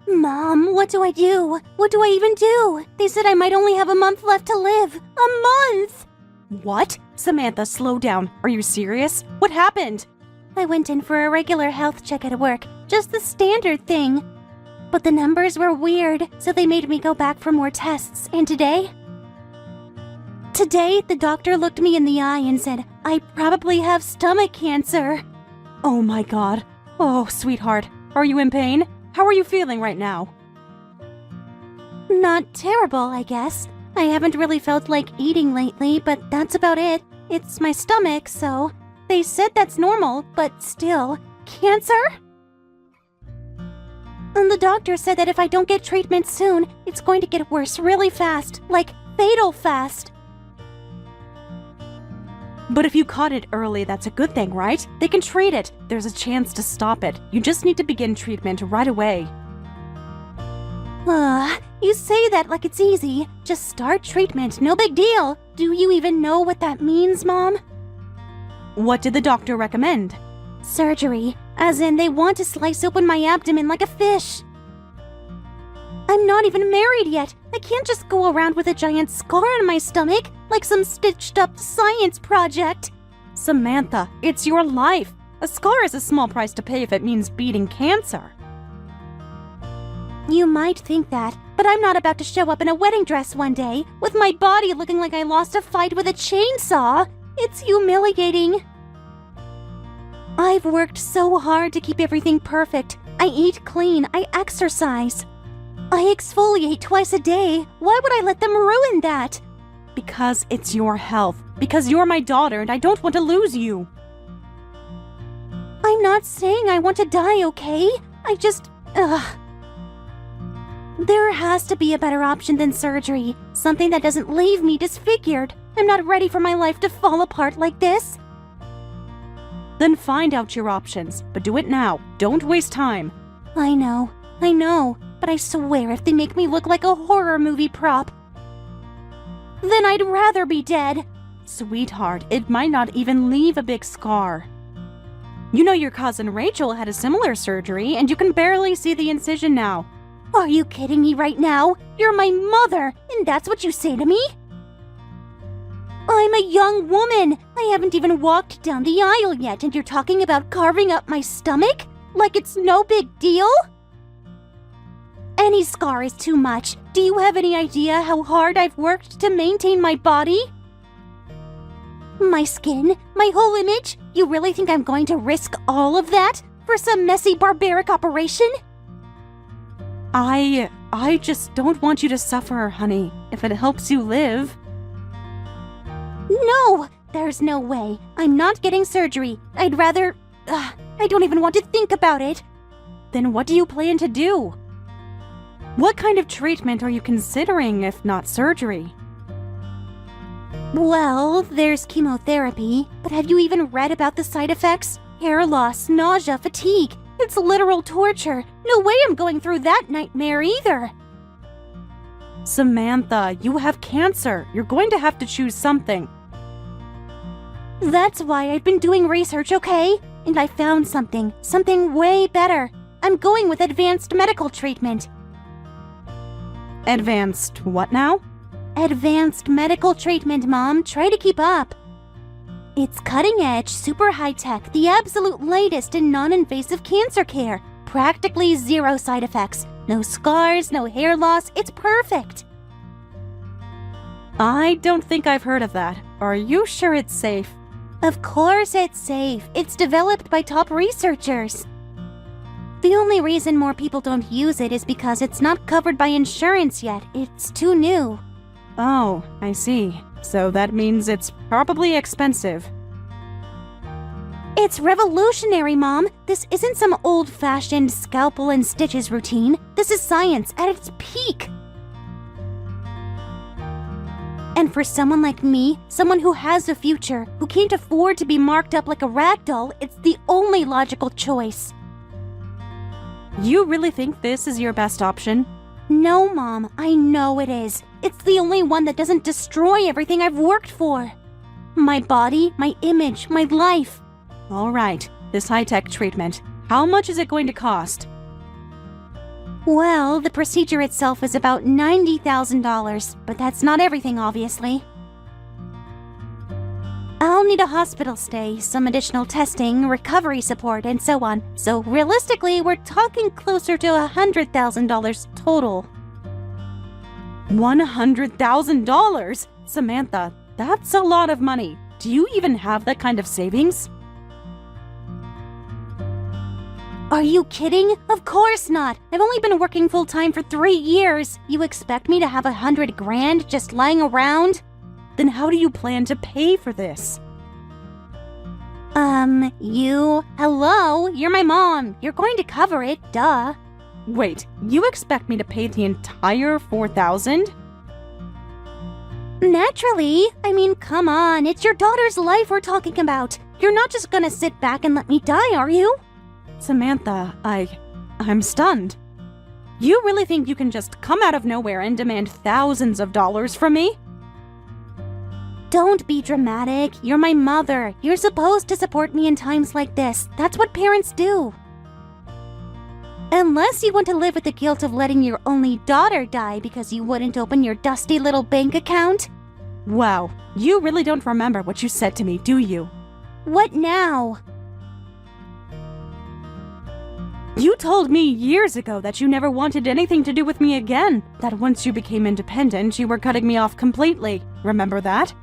Mom, what do I do? What do I even do? They said I might only have a month left to live. A month! What? Samantha, slow down. Are you serious? What happened? I went in for a regular health check at work, just the standard thing. But the numbers were weird, so they made me go back for more tests. And today, the doctor looked me in the eye and said, I probably have stomach cancer. Oh my god. Oh, sweetheart. Are you in pain? How are you feeling right now? Not terrible, I guess. I haven't really felt like eating lately, but that's about it. It's my stomach, so... They said that's normal, but still... Cancer? And the doctor said that if I don't get treatment soon, it's going to get worse really fast. Like, fatal fast. But if you caught it early, that's a good thing, right? They can treat it. There's a chance to stop it. You just need to begin treatment right away. You say that like it's easy. Just start treatment, no big deal. Do you even know what that means, Mom? What did the doctor recommend? Surgery, as in they want to slice open my abdomen like a fish. I'm not even married yet. I can't just go around with a giant scar on my stomach like some stitched-up science project. Samantha, it's your life. A scar is a small price to pay if it means beating cancer. You might think that, but I'm not about to show up in a wedding dress one day with my body looking like I lost a fight with a chainsaw. It's humiliating. I've worked so hard to keep everything perfect. I eat clean, I exercise. I exfoliate twice a day. Why would I let them ruin that? Because it's your health. Because you're my daughter and I don't want to lose you. I'm not saying I want to die, okay? I just... There has to be a better option than surgery. Something that doesn't leave me disfigured. I'm not ready for my life to fall apart like this. Then find out your options, but do it now. Don't waste time. I know, but I swear if they make me look like a horror movie prop, then I'd rather be dead. Sweetheart, it might not even leave a big scar. You know your cousin Rachel had a similar surgery, and you can barely see the incision now. Are you kidding me right now? You're my mother, and that's what you say to me? I'm a young woman. I haven't even walked down the aisle yet, and you're talking about carving up my stomach? Like it's no big deal? Any scar is too much. Do you have any idea how hard I've worked to maintain my body? My skin? My whole image? You really think I'm going to risk all of that for some messy, barbaric operation? I just don't want you to suffer, honey, if it helps you live. No! There's no way. I'm not getting surgery. I'd rather... I don't even want to think about it. Then what do you plan to do? What kind of treatment are you considering, if not surgery? Well, there's chemotherapy, but have you even read about the side effects? Hair loss, nausea, fatigue. It's literal torture. No way I'm going through that nightmare either. Samantha, you have cancer. You're going to have to choose something. That's why I've been doing research, okay? And I found something way better. I'm going with advanced medical treatment. Advanced what now? Advanced medical treatment, Mom. Try to keep up. It's cutting-edge, super high-tech, the absolute latest in non-invasive cancer care. Practically zero side effects. No scars, no hair loss. It's perfect. I don't think I've heard of that. Are you sure it's safe? Of course it's safe. It's developed by top researchers. The only reason more people don't use it is because it's not covered by insurance yet. It's too new. Oh, I see. So that means it's probably expensive. It's revolutionary, Mom. This isn't some old-fashioned scalpel and stitches routine. This is science at its peak. And for someone like me, someone who has a future, who can't afford to be marked up like a rag doll, it's the only logical choice. You really think this is your best option? No, Mom. I know it is. It's the only one that doesn't destroy everything I've worked for. My body, my image, my life. All right, this high-tech treatment. How much is it going to cost? Well, the procedure itself is about $90,000, but that's not everything, obviously. I'll need a hospital stay, some additional testing, recovery support, and so on. So realistically, we're talking closer to $100,000 total. $100,000? Samantha, that's a lot of money. Do you even have that kind of savings? Are you kidding? Of course not. I've only been working full-time for 3 years. You expect me to have $100,000 just lying around? Then how do you plan to pay for this? Hello? You're my mom. You're going to cover it, duh. Wait, you expect me to pay the entire $4,000? Naturally. I mean, come on. It's your daughter's life we're talking about. You're not just gonna sit back and let me die, are you? Samantha, I'm stunned. You really think you can just come out of nowhere and demand thousands of dollars from me? Don't be dramatic. You're my mother. You're supposed to support me in times like this. That's what parents do. Unless you want to live with the guilt of letting your only daughter die because you wouldn't open your dusty little bank account. Wow, you really don't remember what you said to me, do you? What now? You told me years ago that you never wanted anything to do with me again, that once you became independent, you were cutting me off completely. Remember that?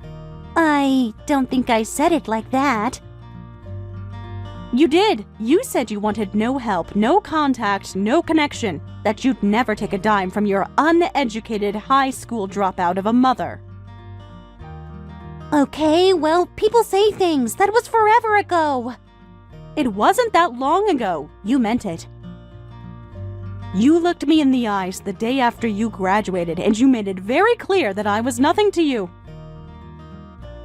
I don't think I said it like that. You did. You said you wanted no help, no contact, no connection, that you'd never take a dime from your uneducated high school dropout of a mother. Okay, well, people say things. That was forever ago. It wasn't that long ago. You meant it. You looked me in the eyes the day after you graduated, and you made it very clear that I was nothing to you.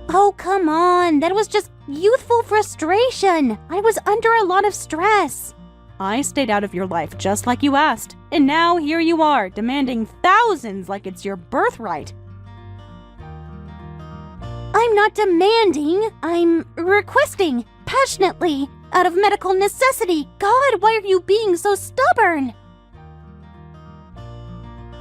Oh, come on. That was just youthful frustration. I was under a lot of stress. I stayed out of your life just like you asked, and now here you are, demanding thousands like it's your birthright. I'm not demanding. I'm requesting, passionately, out of medical necessity. God, why are you being so stubborn?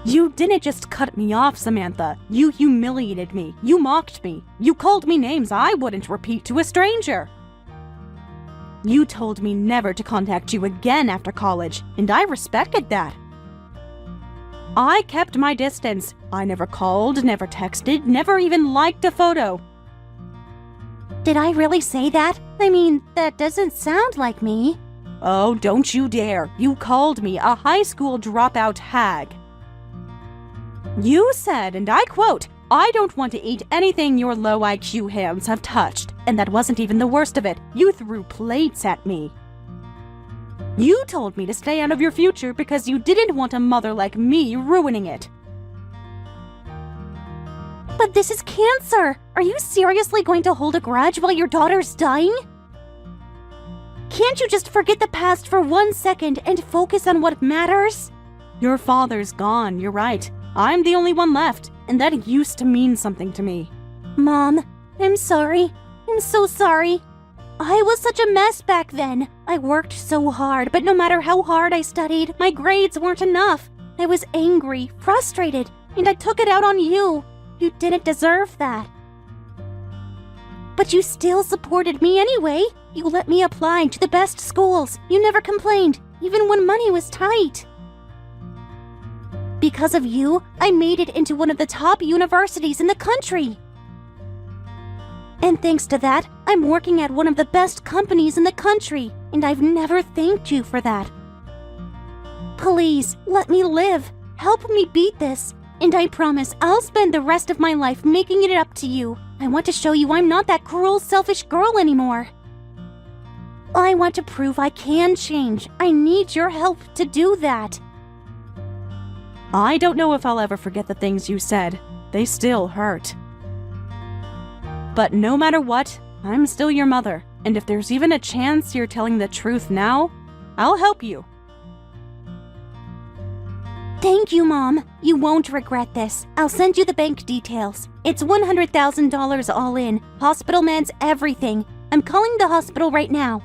You didn't just cut me off, Samantha. You humiliated me. You mocked me. You called me names I wouldn't repeat to a stranger. You told me never to contact you again after college, and I respected that. I kept my distance. I never called, never texted, never even liked a photo. Did I really say that? I mean, that doesn't sound like me. Oh, don't you dare. You called me a high school dropout hag. You said, and I quote, "I don't want to eat anything your low IQ hands have touched." And that wasn't even the worst of it. You threw plates at me. You told me to stay out of your future because you didn't want a mother like me ruining it. But this is cancer. Are you seriously going to hold a grudge while your daughter's dying? Can't you just forget the past for 1 second and focus on what matters? Your father's gone, you're right. I'm the only one left, and that used to mean something to me. Mom, I'm sorry. I'm so sorry. I was such a mess back then. I worked so hard, but no matter how hard I studied, my grades weren't enough. I was angry, frustrated, and I took it out on you. You didn't deserve that. But you still supported me anyway. You let me apply to the best schools. You never complained, even when money was tight. Because of you, I made it into one of the top universities in the country. And thanks to that, I'm working at one of the best companies in the country, and I've never thanked you for that. Please, let me live. Help me beat this. And I promise I'll spend the rest of my life making it up to you. I want to show you I'm not that cruel, selfish girl anymore. I want to prove I can change. I need your help to do that. I don't know if I'll ever forget the things you said. They still hurt. But no matter what, I'm still your mother, and if there's even a chance you're telling the truth now, I'll help you. Thank you, Mom. You won't regret this. I'll send you the bank details. It's $100,000 all in. Hospital meds, everything. I'm calling the hospital right now.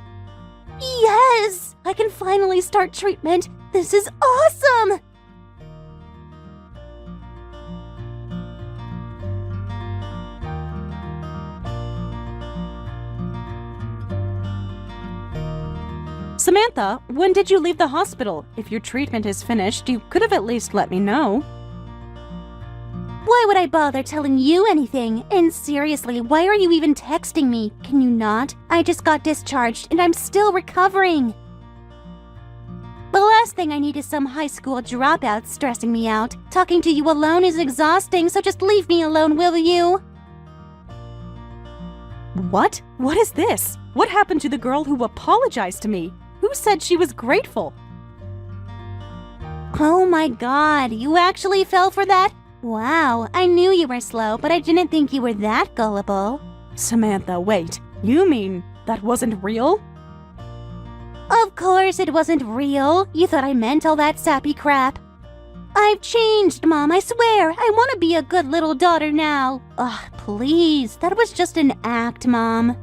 Yes! I can finally start treatment. This is awesome! Samantha, when did you leave the hospital? If your treatment is finished, you could have at least let me know. Why would I bother telling you anything? And seriously, why are you even texting me? Can you not? I just got discharged and I'm still recovering. The last thing I need is some high school dropout stressing me out. Talking to you alone is exhausting, so just leave me alone, will you? What? What is this? What happened to the girl who apologized to me? Who said she was grateful? Oh my god, you actually fell for that? Wow, I knew you were slow, but I didn't think you were that gullible. Samantha, wait. You mean that wasn't real? Of course it wasn't real. You thought I meant all that sappy crap. I've changed, Mom, I swear. I want to be a good little daughter now. Ugh, please. That was just an act, Mom.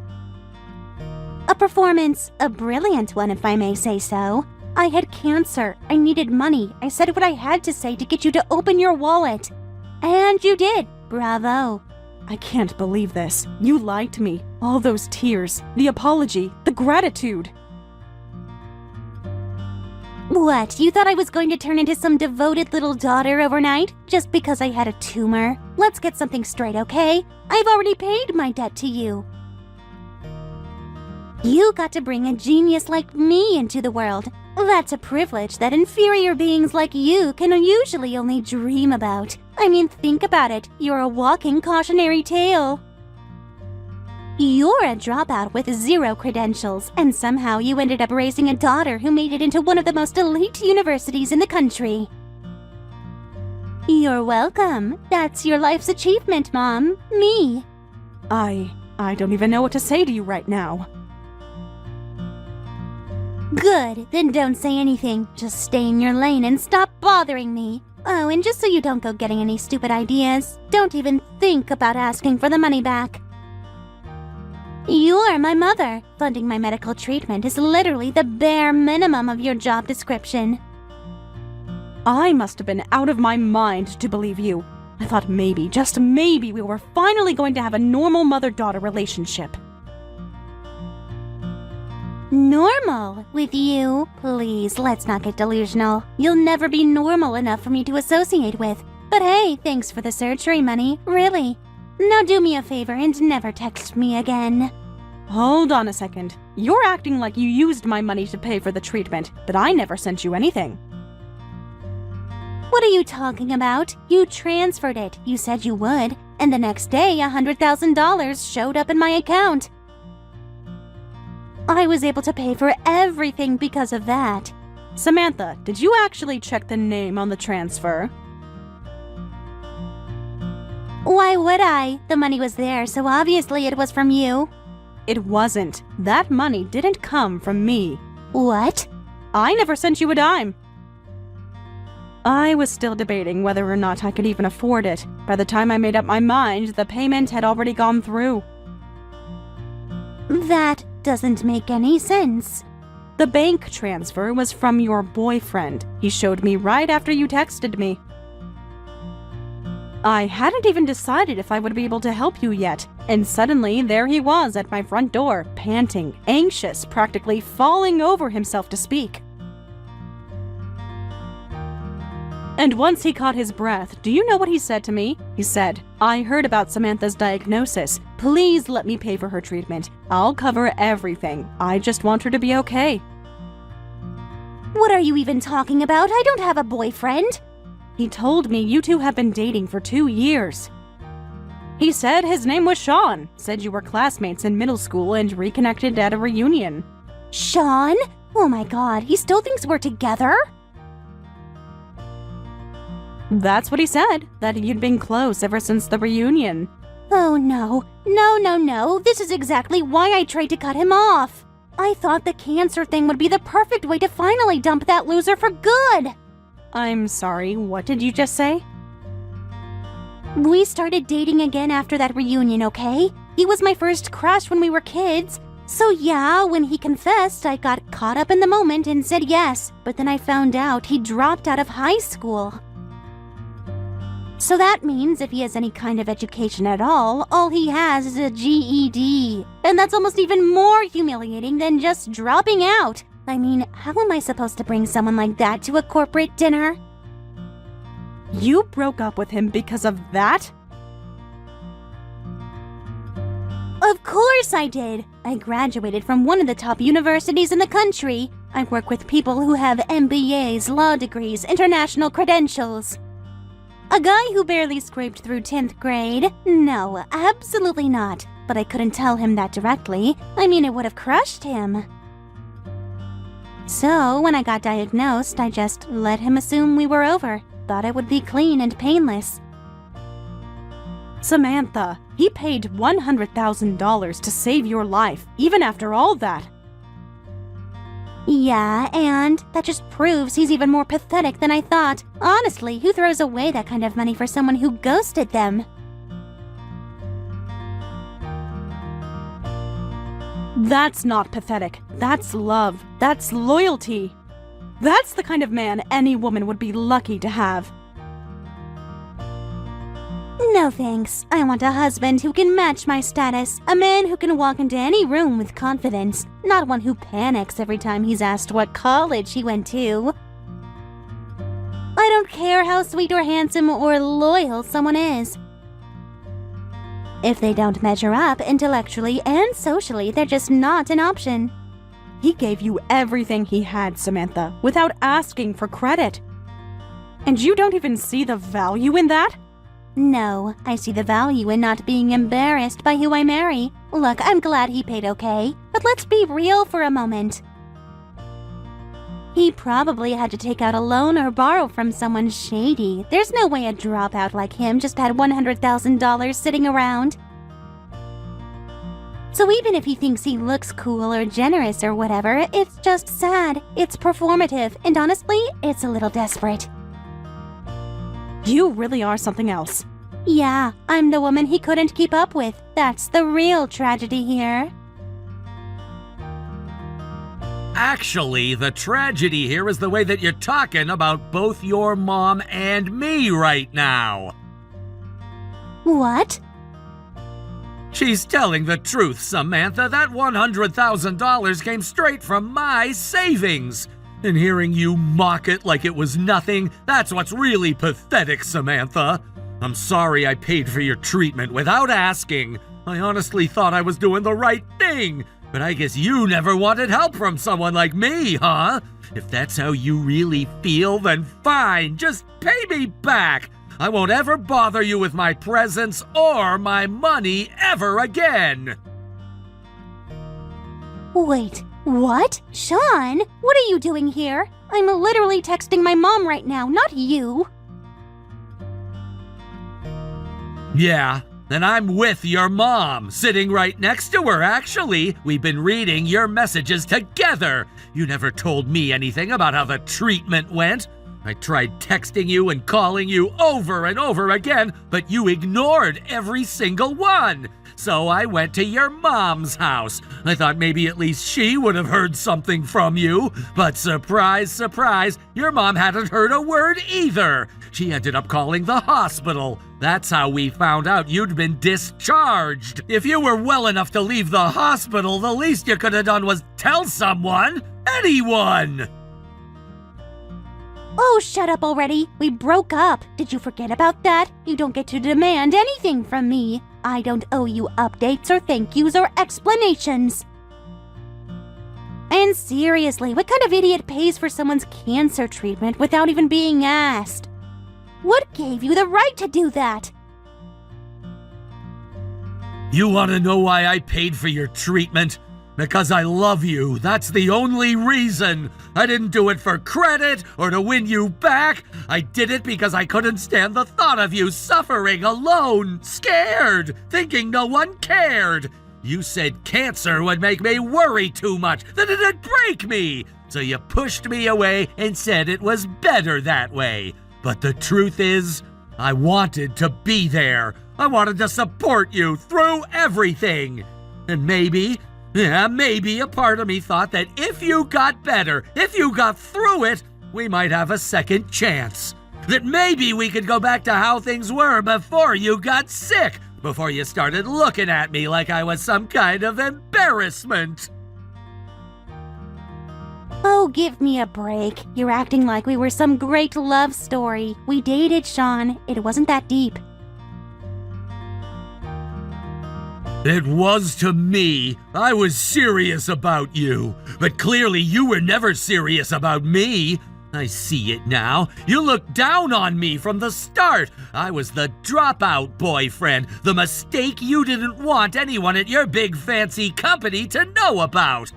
A performance, a brilliant one if I may say so. I had cancer. I needed money. I said what I had to say to get you to open your wallet. And you did. Bravo. I can't believe this. You lied to me. All those tears, the apology, the gratitude. What, you thought I was going to turn into some devoted little daughter overnight? Just because I had a tumor? Let's get something straight, okay? I've already paid my debt to you. You got to bring a genius like me into the world. That's a privilege that inferior beings like you can usually only dream about. I mean, think about it. You're a walking cautionary tale. You're a dropout with 0 credentials, and somehow you ended up raising a daughter who made it into one of the most elite universities in the country. You're welcome. That's your life's achievement, Mom. Me. I don't even know what to say to you right now. Good, then don't say anything. Just stay in your lane and stop bothering me. Oh, and just so you don't go getting any stupid ideas, don't even think about asking for the money back. You're my mother. Funding my medical treatment is literally the bare minimum of your job description. I must have been out of my mind to believe you. I thought maybe, just maybe, we were finally going to have a normal mother-daughter relationship. Normal? With you? Please, let's not get delusional. You'll never be normal enough for me to associate with. But hey, thanks for the surgery money, really. Now do me a favor and never text me again. Hold on a second. You're acting like you used my money to pay for the treatment, but I never sent you anything. What are you talking about? You transferred it. You said you would. And the next day, $100,000 showed up in my account. I was able to pay for everything because of that. Samantha, did you actually check the name on the transfer? Why would I? The money was there, so obviously it was from you. It wasn't. That money didn't come from me. What? I never sent you a dime. I was still debating whether or not I could even afford it. By the time I made up my mind, the payment had already gone through. That doesn't make any sense. The bank transfer was from your boyfriend. He showed me right after you texted me. I hadn't even decided if I would be able to help you yet, and suddenly there he was at my front door, panting, anxious, practically falling over himself to speak. And once he caught his breath, do you know what he said to me? He said, "I heard about Samantha's diagnosis. Please let me pay for her treatment. I'll cover everything. I just want her to be okay." What are you even talking about? I don't have a boyfriend. He told me you two have been dating for 2 years. He said his name was Sean, said you were classmates in middle school and reconnected at a reunion. Sean? Oh my god, he still thinks we're together? That's what he said, that you'd been close ever since the reunion. Oh no. No. This is exactly why I tried to cut him off. I thought the cancer thing would be the perfect way to finally dump that loser for good. I'm sorry, what did you just say? We started dating again after that reunion, okay? He was my first crush when we were kids. So yeah, when he confessed, I got caught up in the moment and said yes, but then I found out he dropped out of high school. So that means if he has any kind of education at all he has is a GED. And that's almost even more humiliating than just dropping out. I mean, how am I supposed to bring someone like that to a corporate dinner? You broke up with him because of that? Of course I did. I graduated from one of the top universities in the country. I work with people who have MBAs, law degrees, international credentials. A guy who barely scraped through 10th grade? No, absolutely not. But I couldn't tell him that directly. I mean, it would have crushed him. So, when I got diagnosed, I just let him assume we were over. Thought it would be clean and painless. Samantha, he paid $100,000 to save your life, even after all that. Yeah, and that just proves he's even more pathetic than I thought. Honestly, who throws away that kind of money for someone who ghosted them? That's not pathetic. That's love. That's loyalty. That's the kind of man any woman would be lucky to have. No thanks. I want a husband who can match my status. A man who can walk into any room with confidence. Not one who panics every time he's asked what college he went to. I don't care how sweet or handsome or loyal someone is. If they don't measure up intellectually and socially, they're just not an option. He gave you everything he had, Samantha, without asking for credit. And you don't even see the value in that? No, I see the value in not being embarrassed by who I marry. Look, I'm glad he paid okay, but let's be real for a moment. He probably had to take out a loan or borrow from someone shady. There's no way a dropout like him just had $100,000 sitting around. So even if he thinks he looks cool or generous or whatever, it's just sad. It's performative, and honestly, it's a little desperate. You really are something else. Yeah, I'm the woman he couldn't keep up with. That's the real tragedy here. Actually, the tragedy here is the way that you're talking about both your mom and me right now. What? She's telling the truth, Samantha. That $100,000 came straight from my savings. And hearing you mock it like it was nothing, that's what's really pathetic, Samantha. I'm sorry I paid for your treatment without asking. I honestly thought I was doing the right thing. But I guess you never wanted help from someone like me, huh? If that's how you really feel, then fine, just pay me back. I won't ever bother you with my presence or my money ever again. Wait, what? Sean, what are you doing here? I'm literally texting my mom right now, not you. Yeah. And I'm with your mom, sitting right next to her, actually. We've been reading your messages together. You never told me anything about how the treatment went. I tried texting you and calling you over and over again, but you ignored every single one. So I went to your mom's house. I thought maybe at least she would have heard something from you. But surprise, surprise, your mom hadn't heard a word either. She ended up calling the hospital. That's how we found out you'd been discharged. If you were well enough to leave the hospital, the least you could have done was tell someone. Anyone. Oh, shut up already. We broke up. Did you forget about that? You don't get to demand anything from me. I don't owe you updates or thank yous or explanations. And seriously, what kind of idiot pays for someone's cancer treatment without even being asked? What gave you the right to do that? You want to know why I paid for your treatment? Because I love you. That's the only reason. I didn't do it for credit or to win you back. I did it because I couldn't stand the thought of you suffering alone, scared, thinking no one cared. You said cancer would make me worry too much, that it'd break me. So you pushed me away and said it was better that way. But the truth is, I wanted to be there. I wanted to support you through everything. And maybe Yeah, maybe a part of me thought that if you got better, if you got through it, we might have a second chance. That maybe we could go back to how things were before you got sick, before you started looking at me like I was some kind of embarrassment. Oh, give me a break. You're acting like we were some great love story. We dated, Sean. It wasn't that deep. It was to me. I was serious about you, but clearly you were never serious about me. I see it now. You looked down on me from the start. I was the dropout boyfriend, the mistake you didn't want anyone at your big fancy company to know about.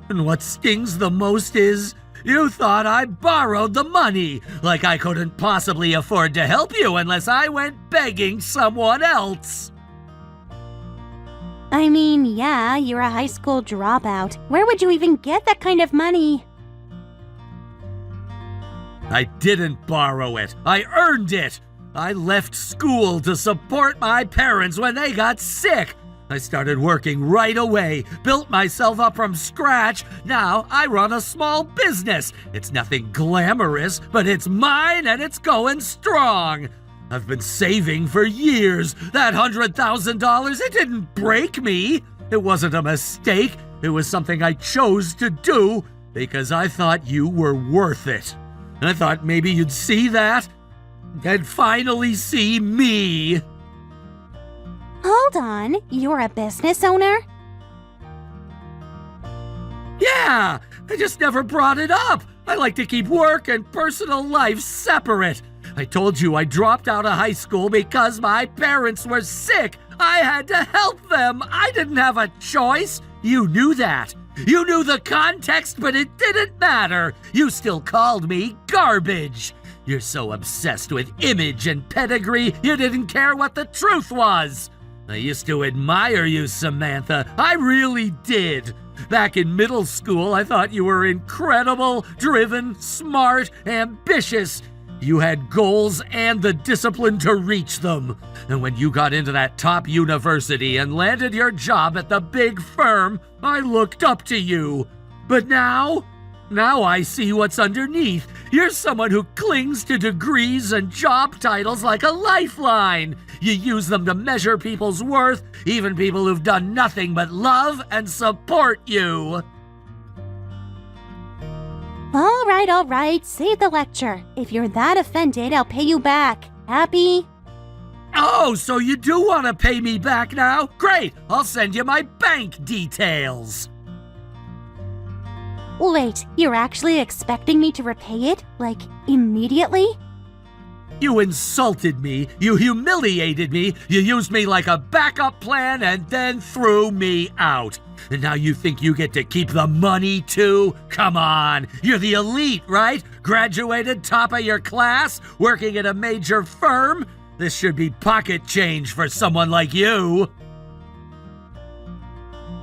And what stings the most is, you thought I borrowed the money, like I couldn't possibly afford to help you unless I went begging someone else. I mean, yeah, you're a high school dropout. Where would you even get that kind of money? I didn't borrow it. I earned it. I left school to support my parents when they got sick. I started working right away, built myself up from scratch. Now I run a small business. It's nothing glamorous, but it's mine and it's going strong. I've been saving for years. That $100,000, it didn't break me. It wasn't a mistake. It was something I chose to do because I thought you were worth it. I thought maybe you'd see that and finally see me. Hold on, you're a business owner? Yeah, I just never brought it up. I like to keep work and personal life separate. I told you I dropped out of high school because my parents were sick. I had to help them. I didn't have a choice. You knew that. You knew the context, but it didn't matter. You still called me garbage. You're so obsessed with image and pedigree, you didn't care what the truth was. I used to admire you, Samantha. I really did. Back in middle school, I thought you were incredible, driven, smart, ambitious. You had goals and the discipline to reach them. And when you got into that top university and landed your job at the big firm, I looked up to you. But now I see what's underneath. You're someone who clings to degrees and job titles like a lifeline. You use them to measure people's worth, even people who've done nothing but love and support you. All right, save the lecture. If you're that offended, I'll pay you back. Happy? Oh, so you do want to pay me back now? Great, I'll send you my bank details. Wait, you're actually expecting me to repay it? Like, immediately? You insulted me, you humiliated me, you used me like a backup plan and then threw me out. And now you think you get to keep the money too? Come on, you're the elite, right? Graduated top of your class, working at a major firm? This should be pocket change for someone like you.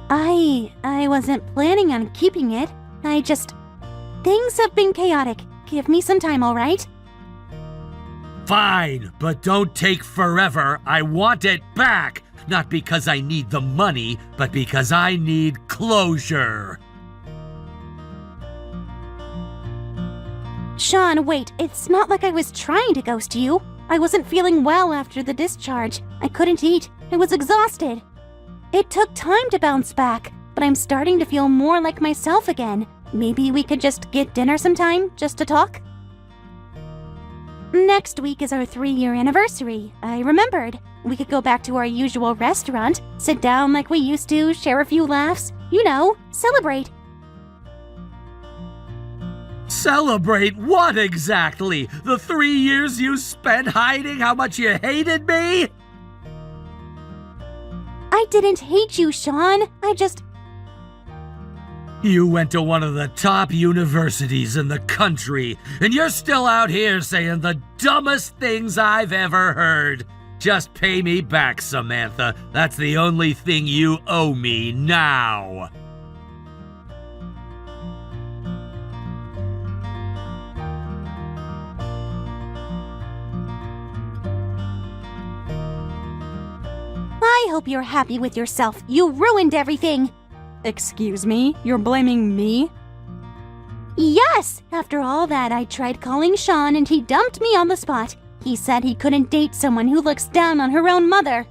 I wasn't planning on keeping it. Things have been chaotic. Give me some time, all right? Fine, but don't take forever. I want it back. Not because I need the money, but because I need closure. Sean, wait, it's not like I was trying to ghost you. I wasn't feeling well after the discharge. I couldn't eat. I was exhausted. It took time to bounce back, but I'm starting to feel more like myself again. Maybe we could just get dinner sometime, just to talk? Next week is our 3-year anniversary. I remembered. We could go back to our usual restaurant, sit down like we used to, share a few laughs. You know, celebrate. Celebrate what exactly? The 3 years you spent hiding how much you hated me? I didn't hate you, Sean. You went to one of the top universities in the country, and you're still out here saying the dumbest things I've ever heard. Just pay me back, Samantha. That's the only thing you owe me now. I hope you're happy with yourself. You ruined everything. Excuse me? You're blaming me? Yes! After all that, I tried calling Sean and he dumped me on the spot. He said he couldn't date someone who looks down on her own mother.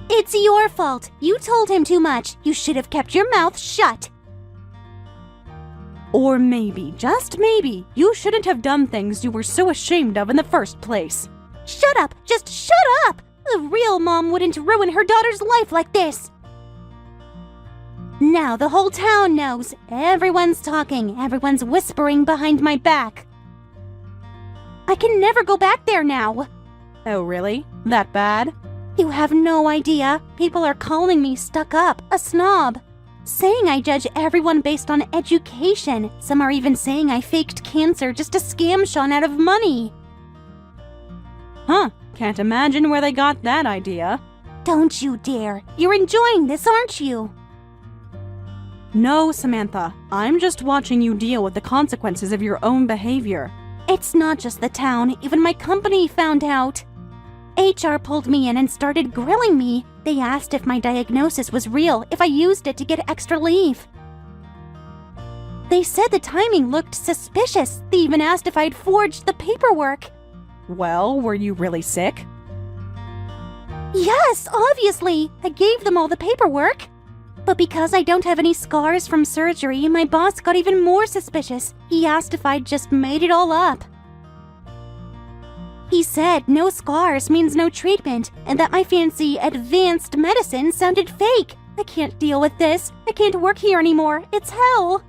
It's your fault. You told him too much. You should have kept your mouth shut. Or maybe, just maybe, you shouldn't have done things you were so ashamed of in the first place. Shut up! Just shut up! A real mom wouldn't ruin her daughter's life like this. Now the whole town knows. Everyone's talking. Everyone's whispering behind my back. I can never go back there now. Oh, really? That bad? You have no idea. People are calling me stuck up, a snob. Saying I judge everyone based on education. Some are even saying I faked cancer just to scam Sean out of money. Huh, can't imagine where they got that idea. Don't you dare. You're enjoying this, aren't you? No, Samantha. I'm just watching you deal with the consequences of your own behavior. It's not just the town. Even my company found out. HR pulled me in and started grilling me. They asked if my diagnosis was real, if I used it to get extra leave. They said the timing looked suspicious. They even asked if I'd forged the paperwork. Well, were you really sick? Yes, obviously. I gave them all the paperwork. But because I don't have any scars from surgery, my boss got even more suspicious. He asked if I'd just made it all up. He said no scars means no treatment, and that my fancy advanced medicine sounded fake. I can't deal with this. I can't work here anymore. It's hell.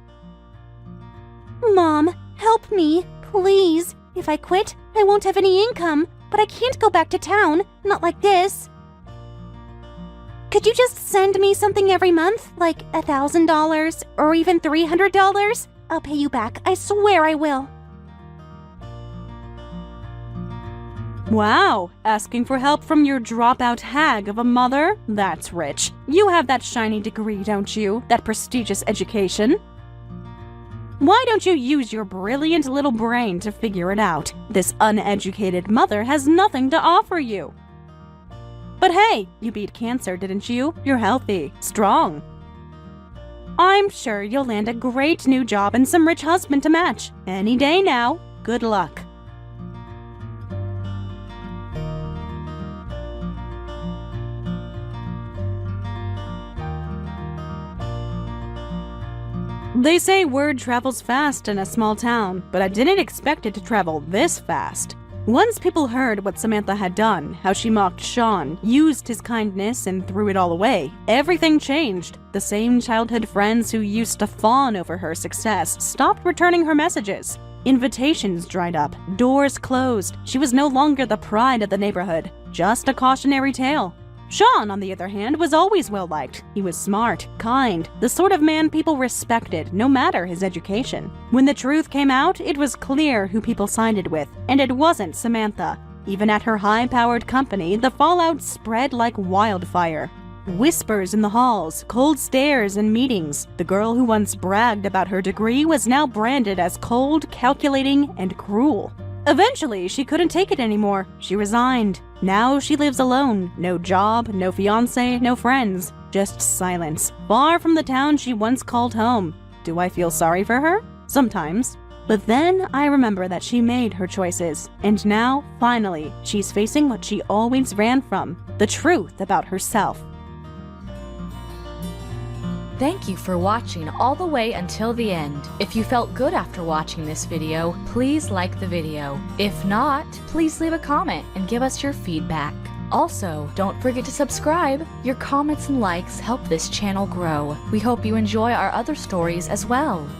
Mom, help me, please. If I quit, I won't have any income, but I can't go back to town. Not like this. Could you just send me something every month, like $1,000 or even $300? I'll pay you back. I swear I will. Wow, asking for help from your dropout hag of a mother? That's rich. You have that shiny degree, don't you? That prestigious education? Why don't you use your brilliant little brain to figure it out? This uneducated mother has nothing to offer you. But hey, you beat cancer, didn't you? You're healthy, strong. I'm sure you'll land a great new job and some rich husband to match. Any day now. Good luck. They say word travels fast in a small town, but I didn't expect it to travel this fast. Once people heard what Samantha had done, how she mocked Sean, used his kindness, and threw it all away, everything changed. The same childhood friends who used to fawn over her success stopped returning her messages. Invitations dried up, doors closed. She was no longer the pride of the neighborhood, just a cautionary tale. Sean, on the other hand, was always well-liked. He was smart, kind, the sort of man people respected, no matter his education. When the truth came out, it was clear who people sided with, and it wasn't Samantha. Even at her high-powered company, the fallout spread like wildfire. Whispers in the halls, cold stares in meetings. The girl who once bragged about her degree was now branded as cold, calculating, and cruel. Eventually, she couldn't take it anymore. She resigned. Now she lives alone. No job, no fiancé, no friends. Just silence. Far from the town she once called home. Do I feel sorry for her? Sometimes. But then I remember that she made her choices. And now, finally, she's facing what she always ran from. The truth about herself. Thank you for watching all the way until the end. If you felt good after watching this video, please like the video. If not, please leave a comment and give us your feedback. Also, don't forget to subscribe. Your comments and likes help this channel grow. We hope you enjoy our other stories as well.